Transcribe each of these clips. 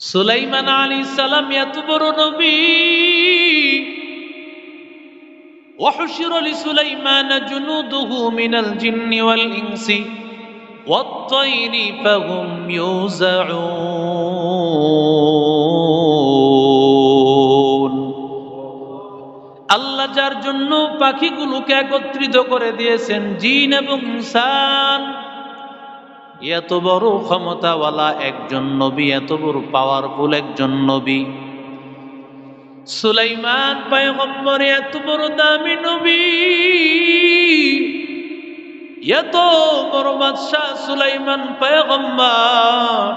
সুলাইমান আলাইহিস সালাম এত বড় নবী। وحشر لسليمان جنوده من الجن والإنس والطير فهم يوزعون। আল্লাহ যার জন্য পাখিগুলোকে একত্রিত করে দিয়েছেন, জিন এবং ইনসান, এত বড় ক্ষমতাওয়ালা একজন নবী, এত বড় পাওয়ারফুল একজন নবী সুলাইমান পয়গম্বর, এত বড় দামি নবী, এত বড় বাদশাহ সুলাইমান পয়গম্বর,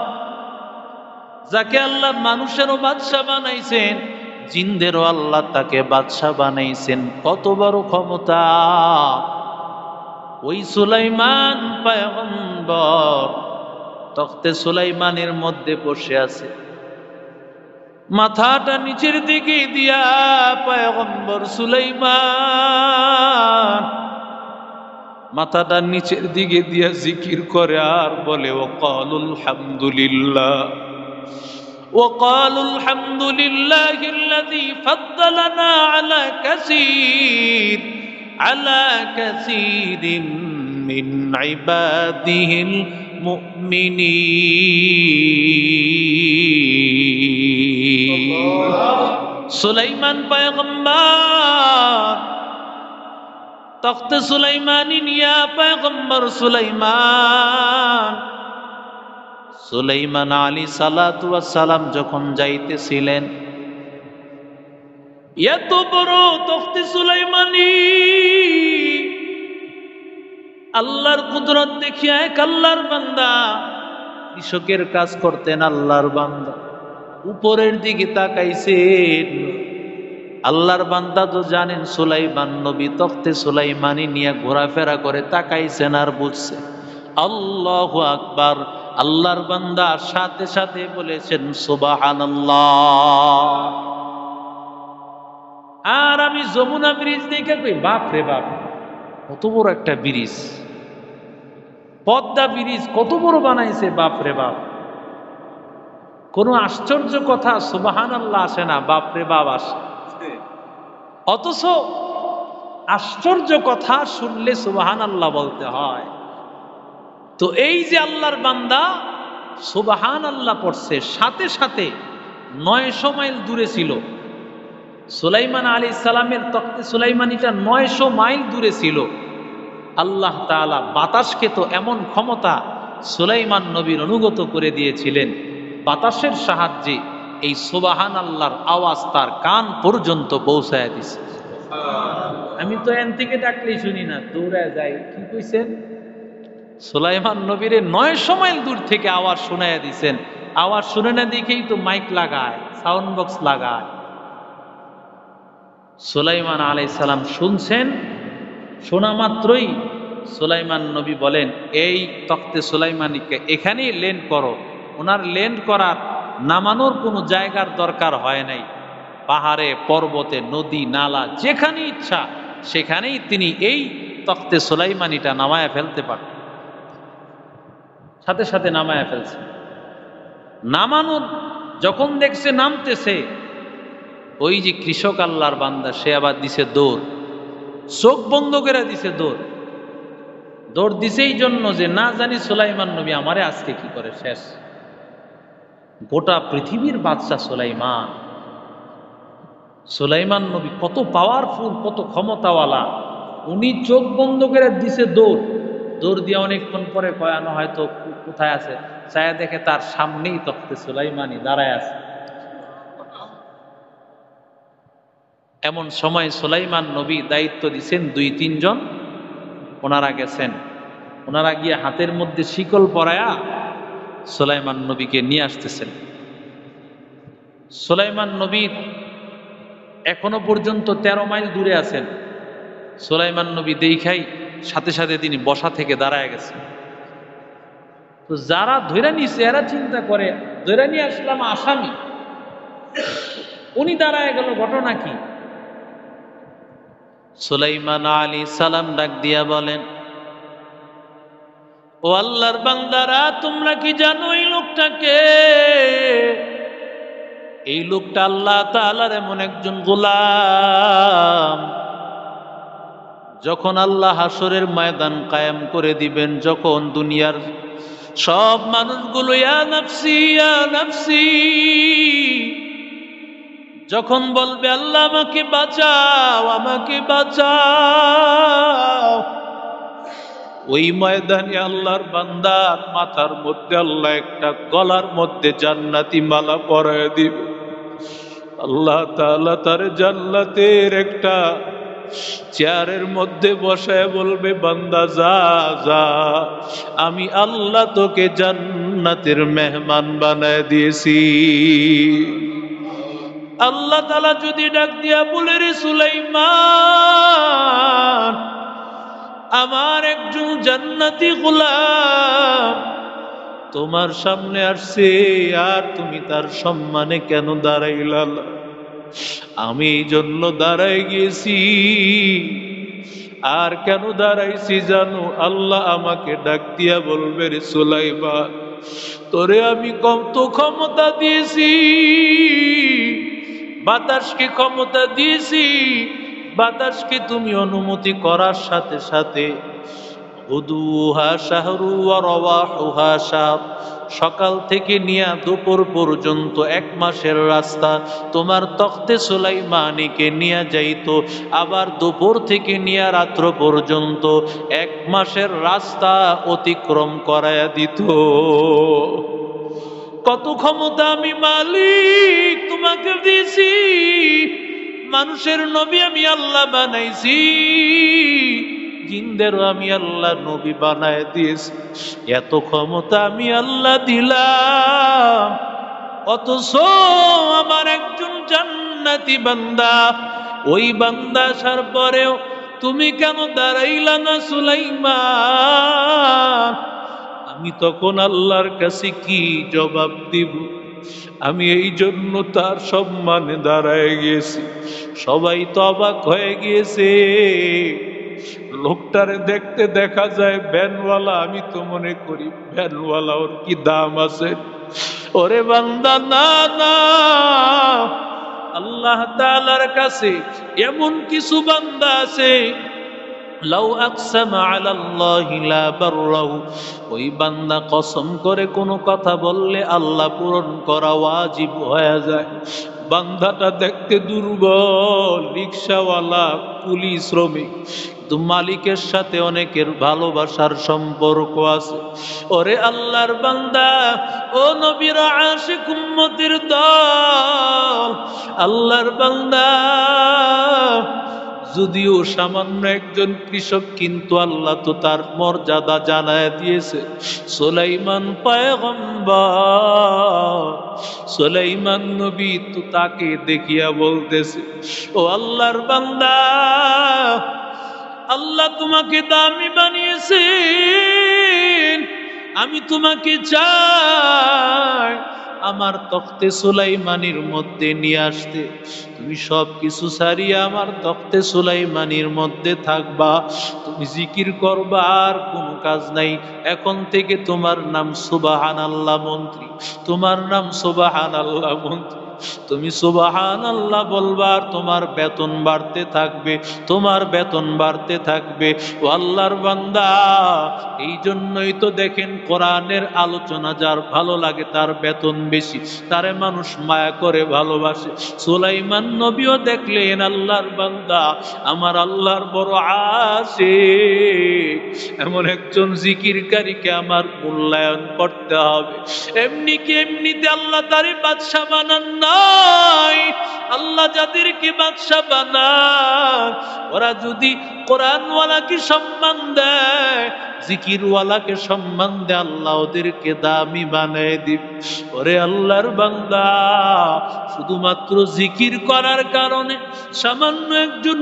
যাকে আল্লাহ মানুষেরও বাদশাহ বানাইছেন, জিনদেরও আল্লাহ তাকে বাদশাহ বানাইছেন। কত বড় ক্ষমতা! ওই সুলাইমান পয়গম্বর তখতে সুলাইমানের মধ্যে বসে আছে, মাথাটা নিচের দিকে দিয়া পয়গম্বর সুলাইমান মাথাটা নিচের দিকে দিয়া জিকির করে আর বলে, ওয়াকালুল হামদুলিল্লাহ ওয়াকালুল হামদুলিল্লাহিল্লাযী ফাদ্দালানা আলা কাসীরিন মিন ইবাদিহিল মুমিনিন। সুলাইমান পয়গম্বর তখতে সুলাইমানি নিয়া পয়গম্বর সুলাইমান আলাইহিস সালাতু ওয়াস সালাম যখন যাইতেছিলেন, এত বড় তখতে সুলাইমানি আল্লাহর কুদরত দেখিয়া এক আল্লাহর বান্দা, কৃষকের কাজ করতেন আল্লাহর বান্দা, উপরের দিকে তাকাইছেন। আল্লাহর বান্দা তো জানেন সুলাইমান নবী তখতে সুলাইমানি নিয়ে ঘোরাফেরা করে, তাকাইছেন আর বুঝছে আল্লাহু আকবার। আল্লাহর বান্দা সাথে সাথে বলেছেন সুবহানাল্লাহ। আর আমি যমুনা ব্রিজ দেখে কই, বাপ রে বাপ, কত বড় একটা ব্রিজ, পদ্মা ব্রিজ কত বড় বানাইছে, বাপ রে বাপ। কোন আশ্চর্য কথা সুবহানাল্লাহ আসে না, বাপ রে বাপ আসে। অথচ আশ্চর্য কথা শুনলে সুবহানাল্লাহ বলতে হয়। তো এই যে আল্লাহর বান্দা সুবহানাল্লাহ পড়ছে, সাথে সাথে 900 মাইল দূরে ছিল সুলাইমান আলাইহিস সালামের তখতে সুলাইমানিটা 900 মাইল দূরে ছিল। আল্লাহ তাআলা বাতাসকে তো এমন ক্ষমতা সুলাইমান নবীর অনুগত করে দিয়েছিলেন, বাতাসের সাহায্যে এই সুবহানাল্লাহর আওয়াজ তার কান পর্যন্ত পৌঁছায় দিছে। আমি তো এন থেকে ডাকলেই শুনি না, দৌড়ায় যাই। কি কইছেন? সুলাইমান নবীরে 900 মাইল দূর থেকে আওয়াজ শোনায় দিছেন। আওয়াজ শুনে না দেখেই তো মাইক লাগায়, সাউন্ড বক্স লাগায়। সুলাইমান আলাইহিস সালাম শুনছেন, শোনা মাত্রই সুলাইমান নবী বলেন, এই তখতে সুলাইমানিকে এখানেই ল্যান্ড করো। ওনার ল্যান্ড করার নামানোর কোনো জায়গার দরকার হয় নাই। পাহাড়ে, পর্বতে, নদী, নালা, যেখানে ইচ্ছা সেখানেই তিনি এই তখতে সুলাইমানিটা নামায়া ফেলতে পারতেন। সাথে সাথে নামায়া ফেলছে। নামানোর যখন দেখছে নামতেছে, ওই যে কৃষক আল্লাহর বান্দা, সে আবার দিছে দৌড়, চোখ বন্ধ করে দিছে দৌড়। দৌড় দিছে এই জন্য যে না জানি সুলাইমান নবী আমারে আজকে কি করে শেষ। গোটা পৃথিবীর বাদশা সুলাইমান। সুলাইমান নবী কত পাওয়ারফুল, কত ক্ষমতাওয়ালা। উনি চোখ বন্ধ করে দিছে দৌড়। দৌড় দিয়ে অনেকক্ষণ পরে কয়ানো হয়তো কোথায় আছে, চায়া দেখে তার সামনেই তখতে সুলাইমানি দাঁড়ায় আছে। এমন সময় সুলাইমান নবী দায়িত্ব দিছেন 2-3 জন, ওনারা গেছেন। ওনারা গিয়ে হাতের মধ্যে শিকল পরায়া সুলাইমান নবীকে নিয়ে আসতেছেন। সুলাইমান নবী এখনো পর্যন্ত 13 মাইল দূরে আছেন। সুলাইমান নবী দেখাই সাথে সাথে তিনি বসা থেকে দাঁড়ায় গেছেন। তো যারা ধরে নিছে এরা চিন্তা করে, ধরে নিয়ে আসলাম আসামি, উনি দাঁড়ায় গেল, ঘটনা কি? সুলাইমান আলাইহিস সালাম ডাক দিয়া বলেন, ও আল্লাহর বান্দারা, তোমরা কি জানো এই লোকটাকে? এই লোকটা আল্লাহ তাআলার এমন একজন গোলাম, যখন আল্লাহ হাসরের ময়দান কায়েম করে দিবেন, যখন দুনিয়ার সব মানুষগুলো ইয়া নাফসি ইয়া নাফসি যখন বলবে আল্লাহ আমাকে বাঁচাও আমাকে বাঁচাও, ওই ময়দানে আল্লাহর বান্দার মাথার মধ্যে আল্লাহ একটা গলার মধ্যে জান্নাতি মালা পরায় দিবে। আল্লাহ তাআলা তার জান্নাতের একটা চেয়ারের মধ্যে বসায় বলবে, বান্দা যা যা, আমি আল্লাহ তোকে জান্নাতের মেহমান বানায় দিয়েছি। আল্লাহ তাআলা যদি ডাক দিয়া বলে, রে সুলাইমান, আমার একজন জান্নাতি গোলাম তোমার সামনে আসছে, আর তুমি তার সম্মানে কেন দাঁড়াইলা? আমি এই জন্য দাঁড়াই গেছি। আর কেন দাঁড়াইছি জানো? আল্লাহ আমাকে ডাক দিয়া বলবে, রে সুলাইমান, তোরে আমি কত ক্ষমতা দিয়েছি, বাতাসকে ক্ষমতা দিয়েছি, বাতাসকে তুমি অনুমতি করার সাথে সাথে গুদুহা শাহরু ওয়া রাওয়াহুহা শাহর, সকাল থেকে নিয়ে দুপুর পর্যন্ত 1 মাসের রাস্তা তোমার তখতে সুলাইমানিকে নিয়ে যাইতো, আবার দুপুর থেকে নিয়ে রাত্র পর্যন্ত 1 মাসের রাস্তা অতিক্রম করায়া দিত। কত ক্ষমতা আমি মালিক তোমাকে দিয়েছি। মানুষের নবী আমি আল্লাহ বানাইছি, জিনদেরও আমি আল্লাহ নবী বানায় দিয়েছি। এত ক্ষমতা আমি আল্লাহ দিলাম, অথচ আমার একজন জান্নাতি বান্দা, ওই বান্দা আসার পরেও তুমি কেন দাঁড়াইলা না সুলাইমান? আমি তখন আল্লাহর কাছে কি জবাব দিব? আমি এই জন্য তার সম্মানে দাঁড়ায় গিয়েছি। সবাই তো অবাক হয়ে গিয়েছে। লোকটারে দেখতে দেখা যায় ভ্যানওয়ালা, আমি তো মনে করি ভ্যানওয়ালা ওর কি দাম আছে। ওরে বান্দা, না না, আল্লাহ তাআলার কাছে এমন কিছু বান্দা আছে, লাউ আকসামা আলাল্লাহি লা বাররাহু, ওই বান্দা কসম করে কোনো কথা বললে আল্লাহ পূরণ করা ওয়াজিব হয়ে যায়। বান্দাটা দেখতে দুর্বল, রিকশাওয়ালা, কুলি শ্রমিক, কিন্তু মালিকের সাথে অনেকের ভালোবাসার সম্পর্ক আছে। ওরে আল্লাহর বান্দা, ও নবীর আশিক উম্মতের দল, আল্লাহর বান্দা, যদিও সামান্য একজন কৃষক, কিন্তু আল্লাহ তো তার মর্যাদা জানায় দিয়েছে। সুলাইমান পয়গম্বর, সুলাইমান নবী তো তাকে দেখিয়া বলতেছে, ও আল্লাহর বান্দা, আল্লাহ তোমাকে দামি বানিয়েছেন, আমি তোমাকে চাই আমার তখতে সুলাইমানির মধ্যে নিয়ে আসতে। তুমি সব কিছু ছাড়িয়ে আমার তখতে সুলাইমানির মধ্যে থাকবা, তুমি জিকির করবা, আর কোনো কাজ নাই। এখন থেকে তোমার নাম সুবহানাল্লাহ মন্ত্রী, তোমার নাম সুবহানাল্লাহ মন্ত্রী। তুমি সুবহানাল্লাহ বলবা, আর তোমার বেতন বাড়তে থাকবে, তোমার বেতন বাড়তে থাকবে। ও আল্লাহর বান্দা, এই জন্যই তো দেখেন কোরআনের আলোচনা যার ভালো লাগে তার বেতন বেশি, তারে মানুষ মায়া করে ভালোবাসে। সুলাইমান নবীও দেখলেন আল্লাহর বান্দা আমার আল্লাহর বড় আশিক, এমন একজন জিকিরকারীকে আমার মূল্যায়ন করতে হবে। এমনি কি এমনিতে আল্লাহ তারে বাদশা বানান নাই। আল্লাহ যাদেরকে বাদশা বানান, ওরা যদি কোরআনওয়ালাকে সম্মান দেয়, জিকিরওয়ালাকে সম্মান দেয়, আল্লাহ ওদেরকে দামি বানায় দিবে। ওরে আল্লাহর বান্দা, শুধুমাত্র জিকির করার কারণে সামান্য একজন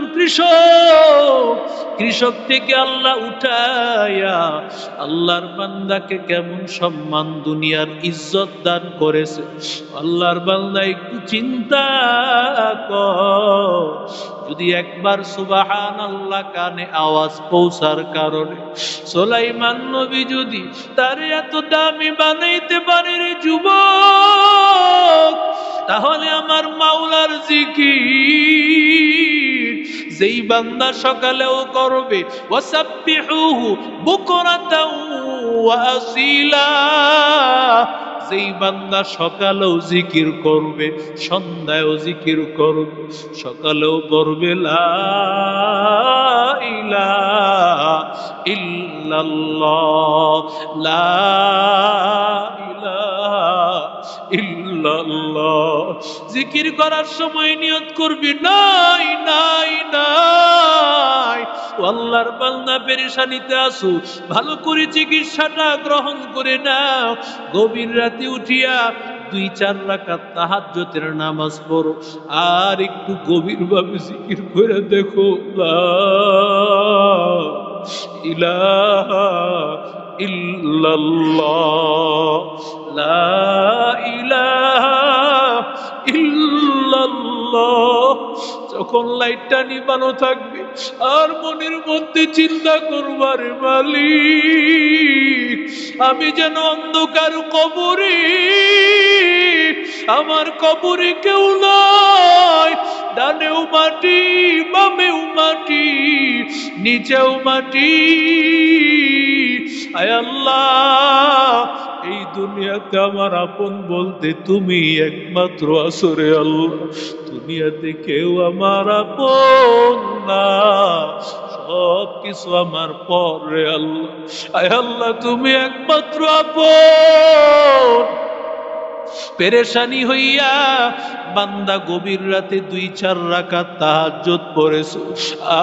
কৃষক থেকে আল্লাহ উঠায়া আল্লাহর বান্দাকে কেমন সম্মান, দুনিয়ার ইজ্জত দান করেছে। আল্লাহর বান্দা একটু চিন্তা কর, যদি একবার সুবহানাল্লাহ কানে আওয়াজ পৌঁছার কারণে সুলাইমান নবী যদি তার এত দামি বানাইতে পারে, রে যুবক, তাহলে আমার মাওলার জিকির যেই বান্দা সকালেও করবে, ওয়াসাব্বিহুহু বুকরাতাও ওয়া আসিলা, যেই বান্দা সকালেও জিকির করবে, সন্ধ্যায়ও জিকির করবে, সকালেও করবে লা ইলাহা ইল্লাল্লাহ, লা ইলাহা ইল্লাল্লাহ। জিকির করার সময় নিয়ত করবি নাই নাই নাই, আল্লাহর বান্দা পেরেশানিতে আসো, ভালো করে চিকিৎসাটা গ্রহণ করে নাও। গভীর রাতে উঠিয়া 2-4 রাকাত তাহাজ্জুদের নামাজ পড়ো, আর একটু গভীর ভাবে জিকির করে দেখো লা ইলাহা ইল্লাল্লাহ, লা ইলাহা ইল্লাল্লাহ। যখন লাইটটা নিবানো থাকবে আর মনের মধ্যে চিন্তা করবার, মালিক আমি যেন অন্ধকার কবরে, আমার কবরে কেউ নাই, ডানেও মাটি বামেও মাটি নিচেও মাটি, আয় আল্লাহ এই দুনিয়াতে আমার আপন বলতে তুমি একমাত্র আছো রে আল্লাহ, দুনিয়াতে কেউ আমার আপন না, সব কিছু আমার পর রে আল্লাহ, আয় আল্লাহ তুমি একমাত্র আপন। পেরেশানি হইয়া বান্দা গভীর রাতে 2-4 রাকাত তাহাজ্জুদ পড়েছো,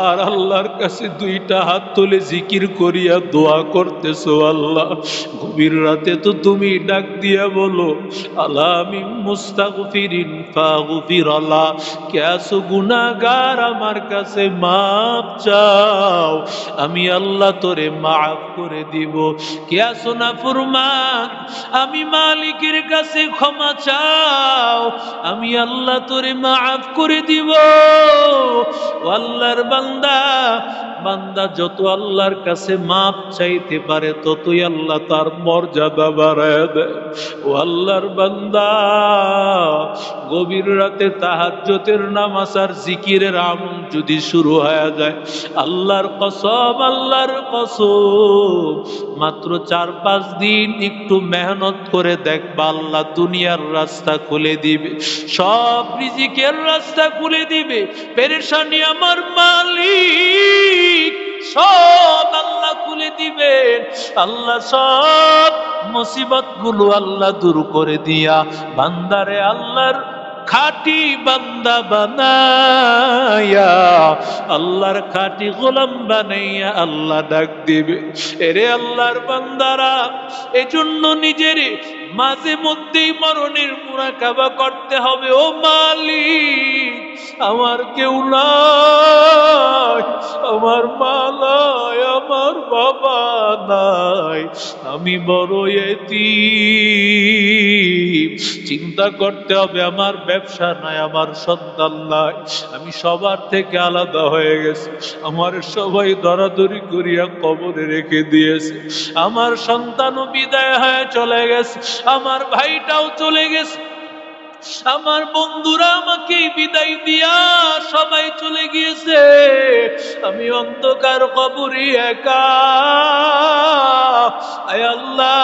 আর আল্লাহর কাছে 2টা হাত তুলে জিকির করিয়া দোয়া করতেছো, আল্লাহ গভীর রাতে তো তুমি ডাক দিয়া বলো আলা মিন মুস্তাগফিরিন ফাগফিরালা, কে আছো গুনাহগার আমার কাছে মাফ চাও, আমি আল্লাহ তোরে মাফ করে দিব, কে আছো নাফরমান আমি মালিকের কাছে ক্ষমা চাও, আমি আল্লাহ তোরে মাফ করে দিব। ও আল্লাহর বান্দা, বান্দা যত আল্লাহর কাছে মাফ চাইতে পারে ততই আল্লাহ তার মর্যাদা বাড়ায় দেয়। ও আল্লাহর বান্দা, গভীর রাতে তাহাজ্জুদের নামাজ আর জিকিরের আমল যদি শুরু হয়ে যায়, আল্লাহর কসম আল্লাহর কসম, মাত্র 4-5 দিন একটু মেহনত করে দেখবা, আল্লাহ দুনিয়ার রাস্তা খুলে দিবে, সব রিজিকের রাস্তা খুলে দিবে। পেরেশানি আমার মালিক সব আল্লাহ খুলে দিবেন, আল্লাহ সব মুসিবত গুলো আল্লাহ দূর করে দিয়া বান্দারে আল্লাহর খাঁটি বান্দা বানায়া, আল্লাহর খাঁটি গোলাম বানাইয়া আল্লাহ ডাক দিবে। এরে আল্লাহর বান্দারা, এজন্য নিজের মাঝে মধ্যেই মরণের মুরাকাবা করতে হবে। ও মালিক আমার কেউ নাই, আমার মা নাই, আমার বাবা নাই, আমি বড় এতিম। চিন্তা করতে হবে আমার ব্যবসা নাই, আমার সন্তান নাই, আমি সবার থেকে আলাদা হয়ে গেছি, আমার সবাই দরাদরি করিয়া কবরে রেখে দিয়েছে, আমার সন্তানও বিদায় হয়ে চলে গেছে, আমার ভাইটাও চলে গেছে, আমার বন্ধুরা আমাকে বিদায় দিয়া সবাই চলে গিয়েছে, আমি অন্ধকার কবরে একা। আয় আল্লাহ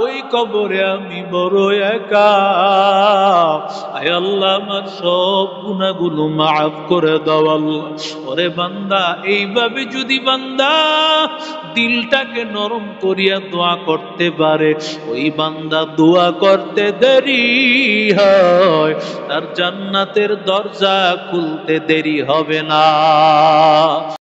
ওই কবরে আমি বড় একা, আয় আল্লাহ আমার সব গুনাহগুলো মাফ করে দাও আল্লাহ। ওরে বান্দা, এইভাবে যদি বান্দা দিলটাকে নরম করিয়া দোয়া করতে পারে, ওই বান্দা দোয়া করতে দেরি হয়, তার জান্নাতের দরজা খুলতে দেরি হবে না।